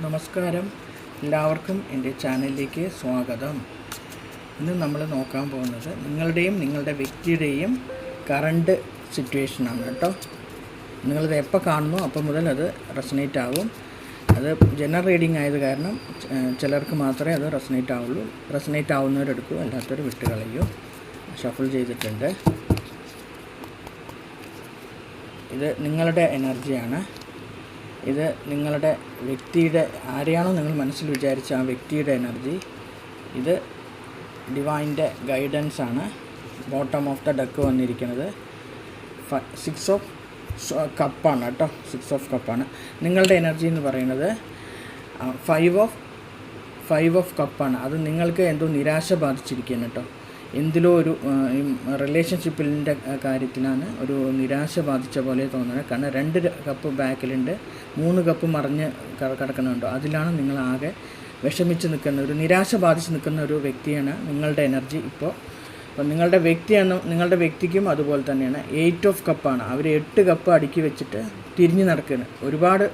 നമസ്കാരം, എല്ലാവർക്കും എൻ്റെ ചാനലിലേക്ക് സ്വാഗതം. ഇന്ന് നമ്മൾ നോക്കാൻ പോകുന്നത് നിങ്ങളുടെയും നിങ്ങളുടെ വ്യക്തിയുടെയും കറണ്ട് സിറ്റുവേഷനാണ് കേട്ടോ. നിങ്ങളത് എപ്പോൾ കാണുന്നു അപ്പോൾ മുതൽ അത് റെസനേറ്റ് ആകും. അത് ജനറൽ റീഡിംഗ് ആയത് കാരണം ചിലർക്ക് മാത്രമേ അത് റെസനേറ്റ് ആവുള്ളൂ. റെസനേറ്റ് ആവുന്നവരെടുക്കൂ, അല്ലാത്തവർ വിട്ട് കളയൂ. ഷഫിൾ ചെയ്തിട്ടുണ്ട്. ഇത് നിങ്ങളുടെ എനർജിയാണ്. ഇത് നിങ്ങളുടെ വ്യക്തിയുടെ, ആരെയാണോ നിങ്ങൾ മനസ്സിൽ വിചാരിച്ച ആ വ്യക്തിയുടെ എനർജി. ഇത് ഡിവൈൻ്റെ ഗൈഡൻസാണ്. ബോട്ടം ഓഫ് ദ ഡക്ക് വന്നിരിക്കുന്നത് 6 ഓഫ് കപ്പാണ് കേട്ടോ. 6 ഓഫ് കപ്പാണ്. നിങ്ങളുടെ എനർജി എന്ന് പറയുന്നത് 5 ഓഫ് കപ്പാണ്. അത് നിങ്ങൾക്ക് എന്തോ നിരാശ ബാധിച്ചിരിക്കുകയാണ് കേട്ടോ. എന്തിലോ ഒരു റിലേഷൻഷിപ്പിൻ്റെ കാര്യത്തിലാണ് ഒരു നിരാശ ബാധിച്ച പോലെ തോന്നുന്നത്. കാരണം 2 കപ്പ് ബാക്കിലുണ്ട്, 3 കപ്പ് മറിഞ്ഞ് കിടക്കുന്നുണ്ടോ. അതിലാണ് നിങ്ങൾ ആകെ വിഷമിച്ച് നിൽക്കുന്ന, ഒരു നിരാശ ബാധിച്ച് നിൽക്കുന്ന ഒരു വ്യക്തിയാണ് നിങ്ങളുടെ എനർജി ഇപ്പോൾ. അപ്പം നിങ്ങളുടെ വ്യക്തിക്കും അതുപോലെ തന്നെയാണ്. 8 ഓഫ് കപ്പാണ്. അവർ 8 കപ്പ് അടുക്കി വെച്ചിട്ട് തിരിഞ്ഞ് നടക്കുകയാണ്. ഒരുപാട്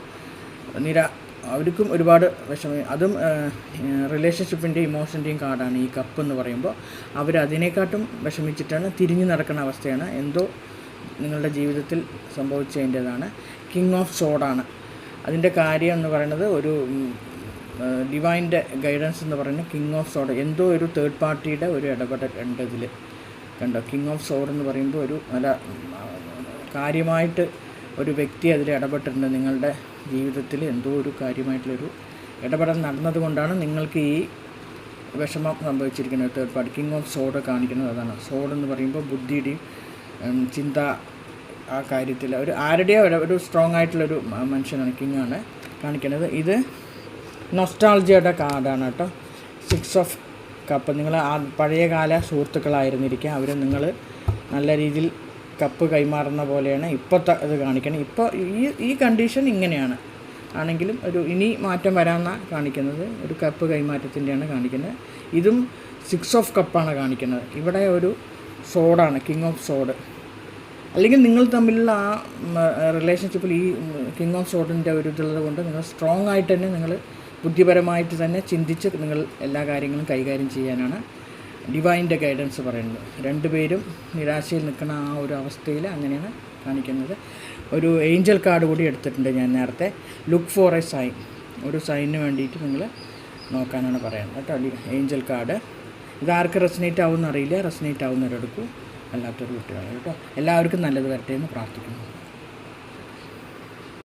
അവർക്കും ഒരുപാട് വിഷമം. അതും റിലേഷൻഷിപ്പിൻ്റെയും ഇമോഷൻ്റെയും കാർഡാണ് ഈ കപ്പ് എന്ന് പറയുമ്പോൾ. അവരതിനെക്കാട്ടും വിഷമിച്ചിട്ടാണ് തിരിഞ്ഞു നടക്കുന്ന അവസ്ഥയാണ്. എന്തോ നിങ്ങളുടെ ജീവിതത്തിൽ സംഭവിച്ചതിൻ്റേതാണ്. കിങ് ഓഫ് സോഡാണ് അതിൻ്റെ കാര്യം എന്ന് പറയുന്നത്. ഒരു ഡിവൈൻ്റെ ഗൈഡൻസ് എന്ന് പറയുന്നത് കിങ് ഓഫ് സോഡ്. എന്തോ ഒരു തേർഡ് പാർട്ടിയുടെ ഒരു ഇടപെടൽ ഉണ്ട് ഇതിൽ കണ്ടോ. കിങ് ഓഫ് സോഡ് എന്ന് പറയുമ്പോൾ ഒരു നല്ല കാര്യമായിട്ട് ഒരു വ്യക്തി അതിൽ ഇടപെട്ടിട്ടുണ്ട്. നിങ്ങളുടെ ജീവിതത്തിൽ എന്തോ ഒരു കാര്യമായിട്ടുള്ളൊരു ഇടപെടൽ നടന്നതുകൊണ്ടാണ് നിങ്ങൾക്ക് ഈ വിഷമം സംഭവിച്ചിരിക്കുന്നത്. തേർഡ് പാർട്ടി കിങ് ഓഫ് സോഡ് കാണിക്കുന്നത് അതാണ്. സോഡ് എന്ന് പറയുമ്പോൾ ബുദ്ധിയുടെയും ചിന്ത, ആ കാര്യത്തിൽ ഒരു ആരുടെയോ ഒരു സ്ട്രോങ് ആയിട്ടുള്ളൊരു മനുഷ്യനാണ്, കിങ്ങാണ് കാണിക്കുന്നത്. ഇത് നൊസ്റ്റാൾജിയയുടെ കാർഡാണ് കേട്ടോ. 6 ഓഫ് കപ്പ്. നിങ്ങൾ പഴയകാല സുഹൃത്തുക്കളായിരുന്നിരിക്കുക. അവർ നിങ്ങൾ നല്ല രീതിയിൽ കപ്പ് കൈമാറുന്ന പോലെയാണ് ഇപ്പോഴത്തെ ഇത് കാണിക്കണം. ഇപ്പോൾ ഈ കണ്ടീഷൻ ഇങ്ങനെയാണ് ആണെങ്കിലും ഒരു ഇനി മാറ്റം വരാമെന്നാണ് കാണിക്കുന്നത്. ഒരു കപ്പ് കൈമാറ്റത്തിൻ്റെയാണ് കാണിക്കുന്നത്. ഇതും 6 ഓഫ് കപ്പാണ് കാണിക്കുന്നത്. ഇവിടെ ഒരു സോഡാണ്, കിങ് ഓഫ് സോഡ്. അല്ലെങ്കിൽ നിങ്ങൾ തമ്മിലുള്ള ആ റിലേഷൻഷിപ്പിൽ ഈ കിങ് ഓഫ് സോഡിൻ്റെ ഒരു ഇതുള്ളത് കൊണ്ട് നിങ്ങൾ സ്ട്രോങ് ആയിട്ട് തന്നെ, നിങ്ങൾ ബുദ്ധിപരമായിട്ട് തന്നെ ചിന്തിച്ച് നിങ്ങൾ എല്ലാ കാര്യങ്ങളും കൈകാര്യം ചെയ്യാനാണ് ഡിവൈൻ്റെ ഗൈഡൻസ് പറയുന്നത്. 2 പേരും നിരാശയിൽ നിൽക്കുന്ന ആ ഒരു അവസ്ഥയിൽ അങ്ങനെയാണ് കാണിക്കുന്നത്. ഒരു ഏഞ്ചൽ കാർഡ് കൂടി എടുത്തിട്ടുണ്ട് ഞാൻ നേരത്തെ. Look for a sign. ഒരു സൈനിന് വേണ്ടിയിട്ട് നിങ്ങൾ നോക്കാനാണ് പറയുന്നത് കേട്ടോ. Angel card. ഇതാർക്ക് റെസനേറ്റ് ആവുമെന്ന് അറിയില്ല. റെസനേറ്റ് ആവുന്നവരെടുക്കൂ, അല്ലാത്തൊരു കുട്ടികളെ കേട്ടോ. എല്ലാവർക്കും നല്ലത് വരട്ടെ എന്ന് പ്രാർത്ഥിക്കുന്നു.